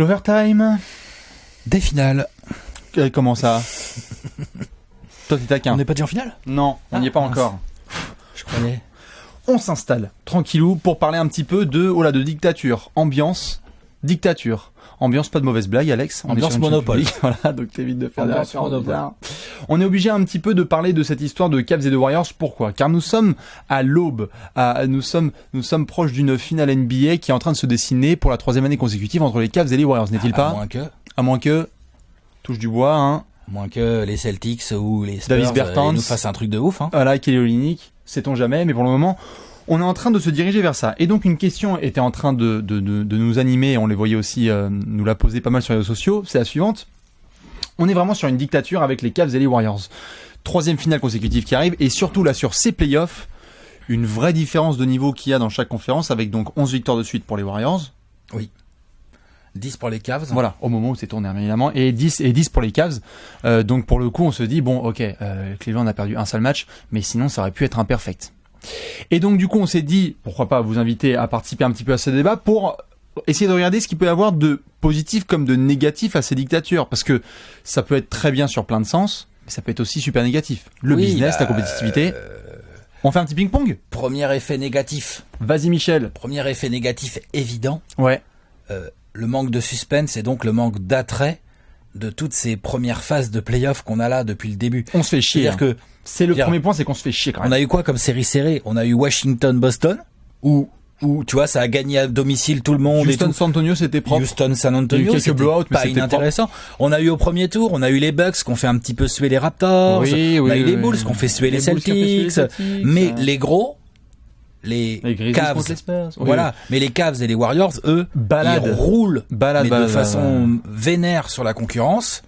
L'overtime. Des finales. Comment ça? Toi, t'es taquin. On n'est pas déjà en finale? Non, on n'y est pas encore. Je croyais. On s'installe, tranquillou, pour parler un petit peu de dictature. Ambiance, dictature. Ambiance, pas de mauvaise blague, Alex. Ambiance Monopole. Voilà, donc t'évites de faire des Ambiance références Monopole. bizarres. On est obligé un petit peu de parler de cette histoire de Cavs et de Warriors. Pourquoi? Car nous sommes à l'aube. Nous sommes proches d'une finale NBA qui est en train de se dessiner pour la 3e année consécutive entre les Cavs et les Warriors, n'est-il pas? À moins que, touche du bois, hein. Moins que les Celtics ou les Spurs Davis Bertans nous fassent un truc de ouf. Hein. Voilà, Kelly Olynyk, sait-on jamais, mais pour le moment, on est en train de se diriger vers ça. Et donc une question était en train de nous animer, on les voyait aussi nous la poser pas mal sur les réseaux sociaux, c'est la suivante. On est vraiment sur une dictature avec les Cavs et les Warriors. 3e finale consécutive qui arrive, et surtout là sur ces playoffs, une vraie différence de niveau qu'il y a dans chaque conférence, avec donc 11 victoires de suite pour les Warriors. Oui. 10 pour les Cavs. Voilà, au moment où c'est tourné, évidemment, et 10 pour les Cavs. Donc pour le coup, on se dit, bon, ok, Cleveland a perdu un seul match, mais sinon ça aurait pu être imperfect. Et donc du coup, on s'est dit, pourquoi pas vous inviter à participer un petit peu à ce débat pour essayer de regarder ce qu'il peut y avoir de positif comme de négatif à ces dictatures, parce que ça peut être très bien sur plein de sens, mais ça peut être aussi super négatif. Le business, la compétitivité. On fait un petit ping-pong ? Premier effet négatif. Vas-y Michel. Premier effet négatif évident. Ouais. Le manque de suspense et donc le manque d'attrait de toutes ces premières phases de play-off qu'on a là depuis le début. On se fait chier. C'est-à-dire que c'est le premier point, c'est qu'on se fait chier quand même. On a eu quoi comme série serrée? On a eu Washington-Boston où tu vois, ça a gagné à domicile tout le monde. Houston-San Antonio, c'était propre. Houston-San Antonio, quelques blowouts, mais pas c'était inintéressant. On a eu au premier tour, on a eu les Bucks qui ont fait un petit peu suer les Raptors. On a eu les Bulls qui ont fait suer les Celtics. Mais les gros, les Cavs, voilà. Mais les Cavs et les Warriors, eux, ils roulent de façon vénère sur la concurrence.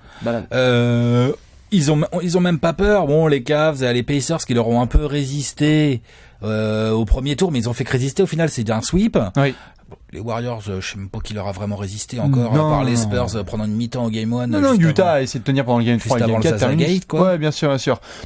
Ils ont même pas peur. Bon, les Cavs et les Pacers qui leur ont un peu résisté au premier tour, mais ils ont fait que résister. Au final, c'est un sweep. Oui. Les Warriors, je sais même pas qui leur a vraiment résisté encore, à part les Spurs pendant une mi-temps au Game 1. Non, Utah a essayé de tenir pendant le Game 3 et le Game 4. Gate, quoi. Ouais, bien sûr.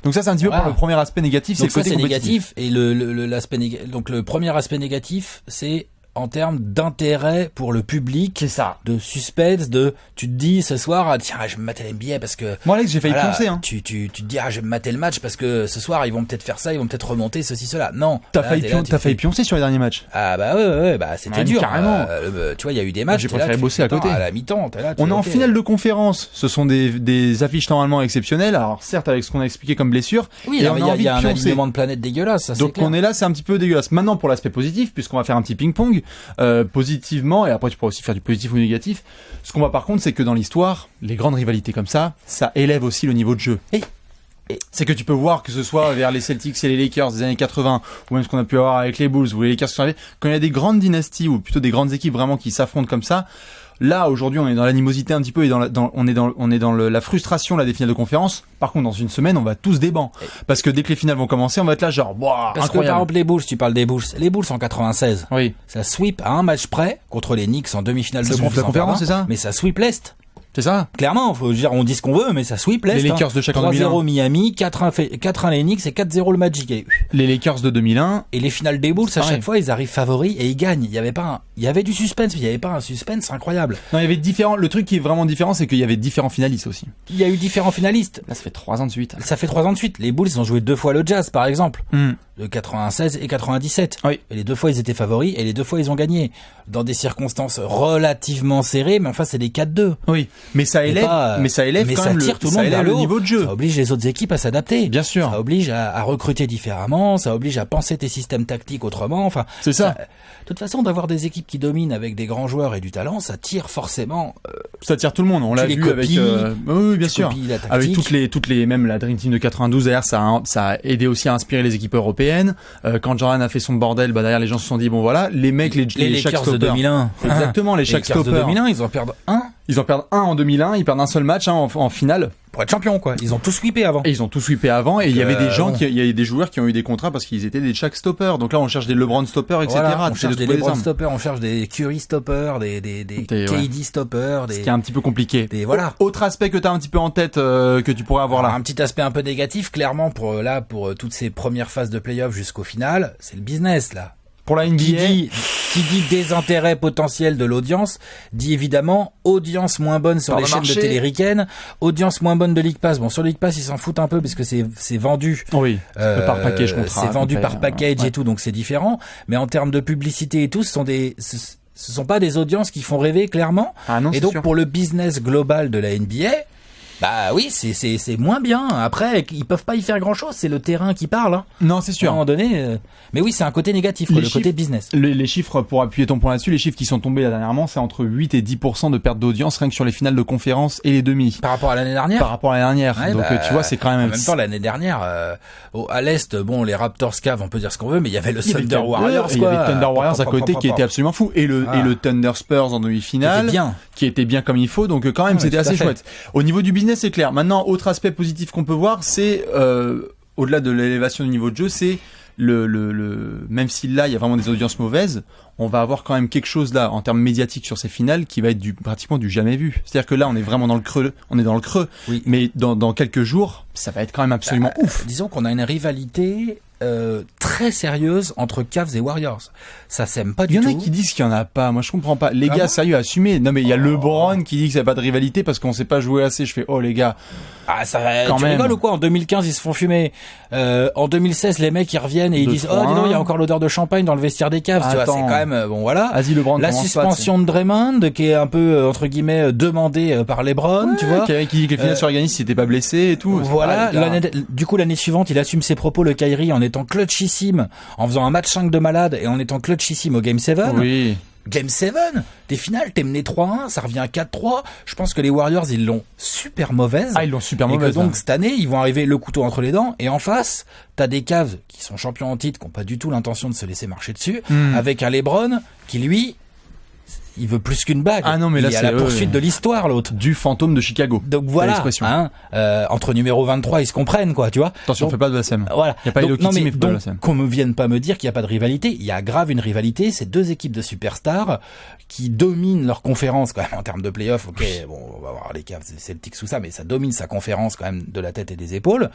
Donc ça, c'est un petit peu pour le premier aspect négatif, donc c'est le côté négatif. Et donc le premier aspect négatif, c'est en termes d'intérêt pour le public, c'est ça, de suspense, tu te dis ce soir, tiens, je vais me mater l'NBA parce que moi Alex, j'ai failli pioncer, hein. Tu te dis, je vais me mater le match parce que ce soir ils vont peut-être faire ça, ils vont peut-être remonter ceci cela. Non, t'as failli pioncer sur les derniers matchs. Ah bah ouais, c'était dur carrément. Tu vois, il y a eu des matchs, j'ai préféré bosser à côté. À la mi-temps, on est en finale de conférence, ce sont des affiches normalement exceptionnelles, alors certes avec ce qu'on a expliqué comme blessure. Oui, il y a un alignement de planète dégueulasse, ça, donc on est là, c'est un petit peu dégueulasse. Maintenant pour l'aspect positif, puisqu'on va faire un petit ping-pong, positivement, et après tu pourras aussi faire du positif ou du négatif. Ce qu'on voit par contre, c'est que dans l'histoire, les grandes rivalités comme ça élève aussi le niveau de jeu. C'est que tu peux voir que ce soit vers les Celtics et les Lakers des années 80, ou même ce qu'on a pu avoir avec les Bulls ou les Lakers qui sont arrivés, quand il y a des grandes dynasties, ou plutôt des grandes équipes vraiment qui s'affrontent comme ça, là, aujourd'hui, on est dans l'animosité un petit peu et on est dans la frustration là des finales de conférence. Par contre, dans une semaine, on va tous des bancs. Parce que dès que les finales vont commencer, on va être là genre, parce incroyable. que par exemple, les Bulls, tu parles des Bulls. Les Bulls en 96. Oui. Ça sweep à un match près contre les Knicks en demi-finale de conférence, c'est ça? Mais ça sweep l'Est. C'est ça. Clairement, faut dire, on dit ce qu'on veut, mais ça sweep l'Est. Les Lakers de chaque 3-0 Miami, 4-1 les Knicks et 4-0 le Magic. Les Lakers de 2001. Et les finales des Bulls, à chaque fois, ils arrivent favoris et ils gagnent. Il y avait du suspense, mais il y avait pas un suspense incroyable. Non, il y avait le truc qui est vraiment différent, c'est qu'il y avait différents finalistes aussi. Il y a eu différents finalistes. Là, ça fait 3 ans de suite. Ça fait 3 ans de suite. Les Bulls, ils ont joué 2 fois le Jazz, par exemple. De 96 et 97. Oui. Et les 2 fois, ils étaient favoris et les 2 fois, ils ont gagné. Dans des circonstances relativement serrées, mais enfin, c'est des 4-2. Oui. Mais ça élève quand même le niveau de jeu. Ça oblige les autres équipes à s'adapter. Bien sûr. Ça oblige à recruter différemment, ça oblige à penser tes systèmes tactiques autrement. Enfin, c'est ça. De toute façon, d'avoir des équipes qui dominent avec des grands joueurs et du talent, ça tire forcément. Ça tire tout le monde. On l'a vu avec. Oui, bien sûr. Avec toutes les, même la Dream Team de 92, d'ailleurs, ça a aidé aussi à inspirer les équipes européennes. Quand Jordan a fait son bordel, derrière les gens se sont dit bon voilà, les mecs, les Lakers de 2001. Exactement, les Shaq Stopper. De 2001, ils en perdent un. Ils en perdent un en 2001, ils perdent un seul match en finale. Pour être champion, quoi. Ils ont tout sweepé avant. Et il y avait des gens il y a des joueurs qui ont eu des contrats parce qu'ils étaient des Shaq Stoppers. Donc là, on cherche des LeBron Stoppers, etc. Voilà, on cherche des LeBron Stoppers, on cherche des Curry Stoppers, des KD Stoppers. Ce qui est un petit peu compliqué. Voilà. Autre aspect que t'as un petit peu en tête, que tu pourrais avoir là. Un petit aspect un peu négatif, clairement, pour toutes ces premières phases de play-off jusqu'au final, c'est le business, là. Pour la NBA. qui dit désintérêt potentiel de l'audience, dit évidemment audience moins bonne sur les chaînes de télé ricaines, audience moins bonne de League Pass. Bon, sur League Pass, ils s'en foutent un peu parce que c'est vendu. Oui. Par package contrat. C'est vendu par package et tout, donc c'est différent. Mais en termes de publicité et tout, ce sont pas des audiences qui font rêver, clairement. Ah non, et donc, sûr. pour le business global de la NBA, bah oui, c'est moins bien. Après, ils peuvent pas y faire grand chose. C'est le terrain qui parle. Hein. Non, c'est sûr. À un moment donné. Mais oui, c'est un côté négatif, le côté business. Les chiffres, pour appuyer ton point là-dessus, les chiffres qui sont tombés là dernièrement, c'est entre 8 et 10% de perte d'audience rien que sur les finales de conférence et les demi. Par rapport à l'année dernière. Par rapport à l'année dernière. Ouais, donc tu vois, c'est quand même. En même temps, l'année dernière, à l'est, bon, les Raptors Cavs, on peut dire ce qu'on veut, mais il y avait le Thunder Warriors. Il y avait Thunder Warriors à côté qui était absolument fou, et le Thunder Spurs en demi-finale, qui était bien comme il faut. Donc quand même, c'était assez chouette. Au niveau du business, c'est clair. Maintenant, autre aspect positif qu'on peut voir, c'est au-delà de l'élévation du niveau de jeu, c'est même si là il y a vraiment des audiences mauvaises, on va avoir quand même quelque chose là en termes médiatiques sur ces finales qui va être pratiquement du jamais vu. C'est-à-dire que là on est vraiment dans le creux, oui. Mais dans quelques jours, ça va être quand même absolument ouf. Disons qu'on a une rivalité très sérieuse entre Cavs et Warriors. Ça s'aime pas du tout. Il y en a qui disent qu'il y en a pas. Moi, je comprends pas. Les gars, sérieux, assumez. Non, mais il y a LeBron qui dit que ça n'a pas de rivalité parce qu'on sait pas jouer assez. Je fais, oh, les gars. Ah, ça va. Tu rigoles ou quoi? En 2015, ils se font fumer. En 2016, les mecs, ils reviennent et ils disent, oh, dis donc, il y a encore l'odeur de champagne dans le vestiaire des Cavs. Tu vois, c'est quand même, bon, voilà. Vas-y, LeBron. La suspension de Draymond, qui est un peu, entre guillemets, demandée par LeBron, tu vois. Qui dit que les finales s'organisent s'il était pas blessé et tout. Voilà. Du coup, l'année suivante, il assume ses propos, le Kyrie, en étant clutchissime, en faisant un match 5 de malade et en étant clutchissime au Game 7. Oui. Game 7, des finales, t'es mené 3-1, ça revient à 4-3. Je pense que les Warriors, ils l'ont super mauvaise. Ah, ils l'ont super mauvaise. Et que donc, cette année, ils vont arriver le couteau entre les dents. Et en face, t'as des Cavs qui sont champions en titre, qui n'ont pas du tout l'intention de se laisser marcher dessus, avec un LeBron qui, lui, il veut plus qu'une bague. Ah non, mais là, il est à la poursuite de l'histoire, l'autre. Du fantôme de Chicago. Donc voilà, hein, entre numéro 23, ils se comprennent, quoi, tu vois. Attention, on fait pas de blasphème. Voilà. Il y a pas Ilokiti, mais pas de blasphème. Qu'on me vienne pas me dire qu'il y a pas de rivalité. Il y a grave une rivalité. C'est deux équipes de superstars qui dominent leur conférence, quand même, en termes de playoff. Ok, bon, on va voir les Cavs, c'est Celtics, tout ça, mais ça domine sa conférence, quand même, de la tête et des épaules.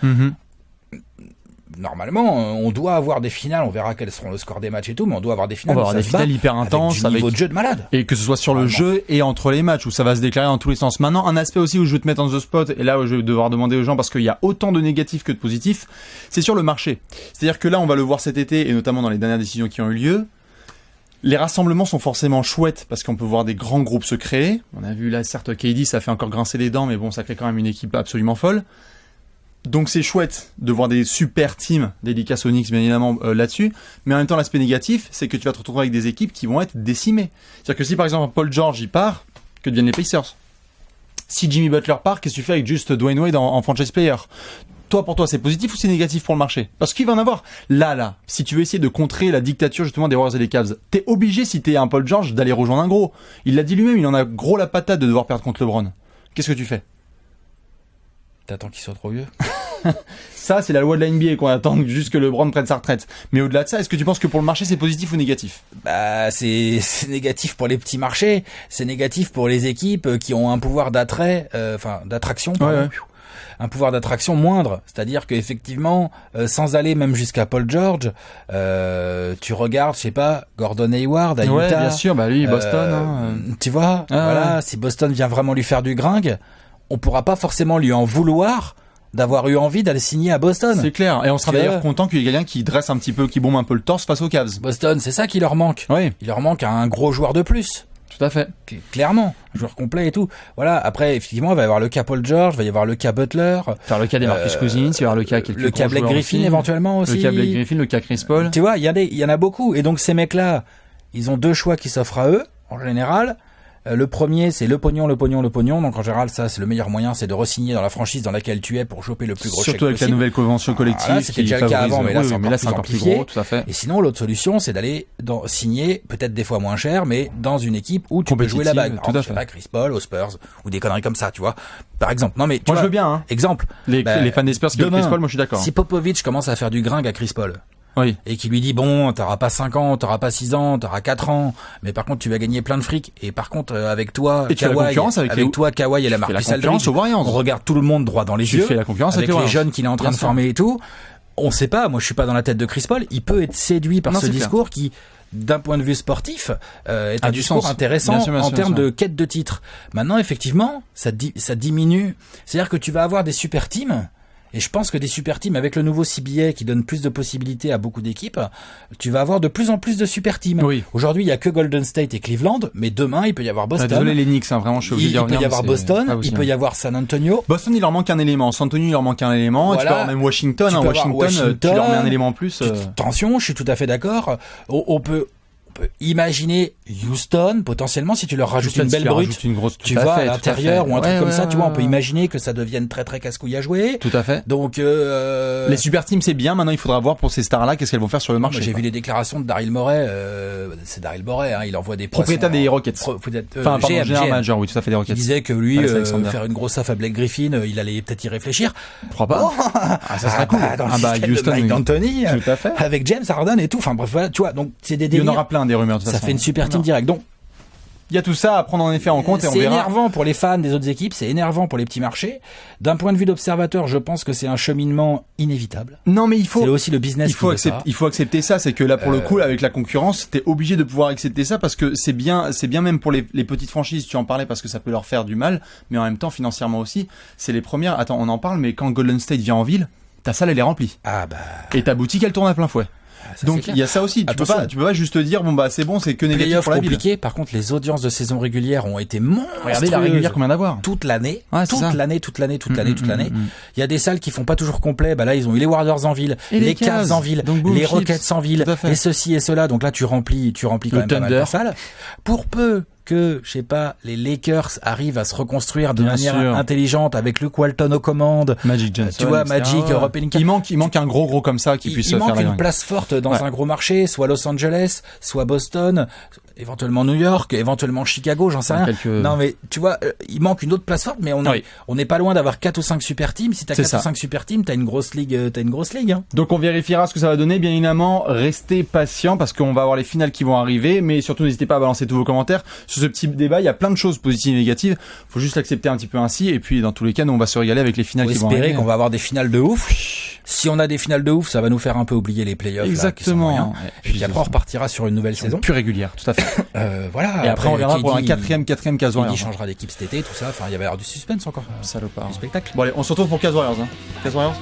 Normalement, on doit avoir des finales, on verra quels seront le score des matchs et tout, mais on doit avoir des finales. On va avoir des finales hyper intenses avec du niveau de jeu de malade. Et que ce soit sur le jeu et entre les matchs où ça va se déclarer dans tous les sens. Maintenant, un aspect aussi où je veux te mettre en the spot, et là où je vais devoir demander aux gens parce qu'il y a autant de négatifs que de positifs, c'est sur le marché. C'est-à-dire que là, on va le voir cet été et notamment dans les dernières décisions qui ont eu lieu. Les rassemblements sont forcément chouettes parce qu'on peut voir des grands groupes se créer. On a vu là, certes, KD, ça fait encore grincer les dents, mais bon, ça crée quand même une équipe absolument folle. Donc c'est chouette de voir des super teams, dédicaces Onyx bien évidemment là-dessus, mais en même temps l'aspect négatif, c'est que tu vas te retrouver avec des équipes qui vont être décimées. C'est-à-dire que si par exemple Paul George y part, que deviennent les Pacers? Si Jimmy Butler part, qu'est-ce que tu fais avec juste Dwayne Wade en franchise player? Pour toi, c'est positif ou c'est négatif pour le marché? Parce qu'il va en avoir. Là, si tu veux essayer de contrer la dictature justement des Warriors et des Cavs, t'es obligé, si t'es un Paul George, d'aller rejoindre un gros. Il l'a dit lui-même, il en a gros la patate de devoir perdre contre LeBron. Qu'est-ce que tu fais? T'attends qu'il soit trop vieux? Ça, c'est la loi de la NBA qu'on attend juste que LeBron prenne sa retraite. Mais au-delà de ça, est-ce que tu penses que pour le marché, c'est positif ou négatif? Bah, c'est négatif pour les petits marchés. C'est négatif pour les équipes qui ont un pouvoir d'attrait, d'attraction. Ouais. Un pouvoir d'attraction moindre, c'est-à-dire que effectivement, sans aller même jusqu'à Paul George, tu regardes, je sais pas, Gordon Hayward à Utah. Ouais, bien sûr, bah lui, Boston. Tu vois, voilà, si Boston vient vraiment lui faire du gringue, on pourra pas forcément lui en vouloir d'avoir eu envie d'aller signer à Boston. C'est clair, et on sera d'ailleurs content qu'il y ait quelqu'un qui dresse un petit peu, qui bombe un peu le torse face aux Cavs. Boston, c'est ça qui leur manque. Oui. Il leur manque un gros joueur de plus. Tout à fait. Clairement, joueur complet et tout. Voilà. Après, effectivement, il va y avoir le cas Paul George, il va y avoir le cas Butler. Faire le cas des Marcus Cousins, il va y avoir le cas quelques le cas Blake Griffin aussi. Éventuellement aussi. Le cas Blake Griffin, le cas Chris Paul. Tu vois, il y en a beaucoup. Et donc ces mecs-là, ils ont deux choix qui s'offrent à eux en général. Le premier, c'est le pognon. Donc en général, ça, c'est le meilleur moyen, c'est de re-signer dans la franchise dans laquelle tu es pour choper le plus gros chèque possible. Surtout avec la nouvelle convention collective. Voilà, c'était déjà le cas avant, mais là, c'est encore plus gros, tout à fait. Et sinon, l'autre solution, c'est d'aller signer, peut-être des fois moins cher, mais dans une équipe où tu peux jouer la bague. Tout à fait. Pas Chris Paul, aux Spurs, ou des conneries comme ça, tu vois. Par exemple. Non, mais, moi, je veux bien, hein. Exemple. Les fans des Spurs qui veulent Chris Paul, moi, je suis d'accord. Si Popovich commence à faire du gringue à Chris Paul. Oui. Et qui lui dit, bon, t'auras pas 5 ans, t'auras pas 6 ans, t'auras 4 ans, mais par contre, tu vas gagner plein de fric. Et par contre, avec toi, Kawhi, Kawhi et la Marcus Aldridge, on regarde tout le monde droit dans les yeux. Tu fais la concurrence avec les jeunes qu'il est en train de former et tout. on sait pas, moi je suis pas dans la tête de Chris Paul, il peut être séduit par ce discours qui, d'un point de vue sportif, est un discours intéressant en termes de quête de titre. Maintenant, effectivement, ça diminue. C'est-à-dire que tu vas avoir des super teams, et je pense que des super teams, avec le nouveau CBA qui donne plus de possibilités à beaucoup d'équipes, tu vas avoir de plus en plus de super teams. Oui. Aujourd'hui, il y a que Golden State et Cleveland, mais demain, il peut y avoir Boston. Désolé les Knicks, vraiment, je suis obligé de revenir. Il peut y avoir Boston, il peut y avoir San Antonio. Boston, il leur manque un élément. San Antonio, il leur manque un élément. Voilà. Tu peux avoir même Washington. Washington, tu leur mets un élément en plus. Attention, je suis tout à fait d'accord. On peut imaginer Houston, potentiellement, si tu leur rajoutes une belle brute, tu vois, à l'intérieur ou un truc comme ça, tu vois, on peut imaginer que ça devienne très très casse-couille à jouer. Tout à fait. Donc, les super teams, c'est bien. Maintenant, il faudra voir pour ces stars-là, qu'est-ce qu'elles vont faire sur le marché. J'ai vu les déclarations de Daryl Morey, c'est Daryl Morey, il envoie des propriétaire des Rockets. General manager, oui, tout à fait, des Rockets. Il disait que lui, faire une grosse affaire à Blake Griffin, il allait peut-être y réfléchir. Pourquoi pas? Ça serait cool. Houston, Mike D'Antoni, tout à fait. avec James Harden et tout. Enfin, bref, voilà, tu vois, donc, c'est des délires. Il y en aura plein des rumeurs, de toute façon. Ça fait une super team direct. Donc, il y a tout ça à prendre en effet en compte et on verra. C'est énervant pour les fans des autres équipes, c'est énervant pour les petits marchés. D'un point de vue d'observateur, je pense que c'est un cheminement inévitable. Non, mais c'est aussi le business. Il faut accepter ça. C'est que là, pour le coup, avec la concurrence, t'es obligé de pouvoir accepter ça parce que c'est bien même pour les petites franchises. Tu en parlais parce que ça peut leur faire du mal, mais en même temps, financièrement aussi, c'est les premières. Attends, on en parle, mais quand Golden State vient en ville, ta salle elle est remplie. Et ta boutique elle tourne à plein fouet. Donc il y a ça aussi, tu peux pas juste te dire c'est bon, c'est que négatif pour la ville. Compliqué. Par contre, les audiences de saison régulière ont été monstrueuses. Regardez la régulière combien d'avoir toute l'année. Toute l'année. Il y a des salles qui font pas toujours complet. Là, ils ont eu les Warriors en ville, les Cavs en ville, les Rockets en ville, et ceci et cela. Donc là, tu remplis quand même pas mal de salles. Pour peu que, je sais pas, les Lakers arrivent à se reconstruire de manière intelligente avec Luke Walton aux commandes. Magic Johnson. Tu vois, Magic, Rob Pelinka. Il manque un gros comme ça qui puisse faire la Il manque une place forte dans un gros marché, soit Los Angeles, soit Boston, éventuellement New York, éventuellement Chicago, j'en sais rien. Non, mais tu vois, il manque une autre place forte, mais on n'est pas loin d'avoir 4 ou 5 super teams. Si t'as 4 ou 5 super teams, t'as une grosse ligue, hein. Donc on vérifiera ce que ça va donner, bien évidemment. Restez patients parce qu'on va avoir les finales qui vont arriver, mais surtout n'hésitez pas à balancer tous vos commentaires. Sur ce petit débat, il y a plein de choses positives et négatives. Faut juste l'accepter un petit peu ainsi. Et puis, dans tous les cas, nous, on va se régaler avec les finales qui vont arriver. Espérer qu'on va avoir des finales de ouf. Si on a des finales de ouf, ça va nous faire un peu oublier les playoffs. Exactement. Et puis après, on repartira sur une nouvelle saison. Plus régulière, tout à fait. Voilà. Et après, on verra pour un quatrième Cavs Warriors. Il changera d'équipe cet été, tout ça. Enfin, il va y avoir du suspense encore. Salopard. Du spectacle. Bon, allez, on se retrouve pour Cavs Warriors, Cavs Warriors.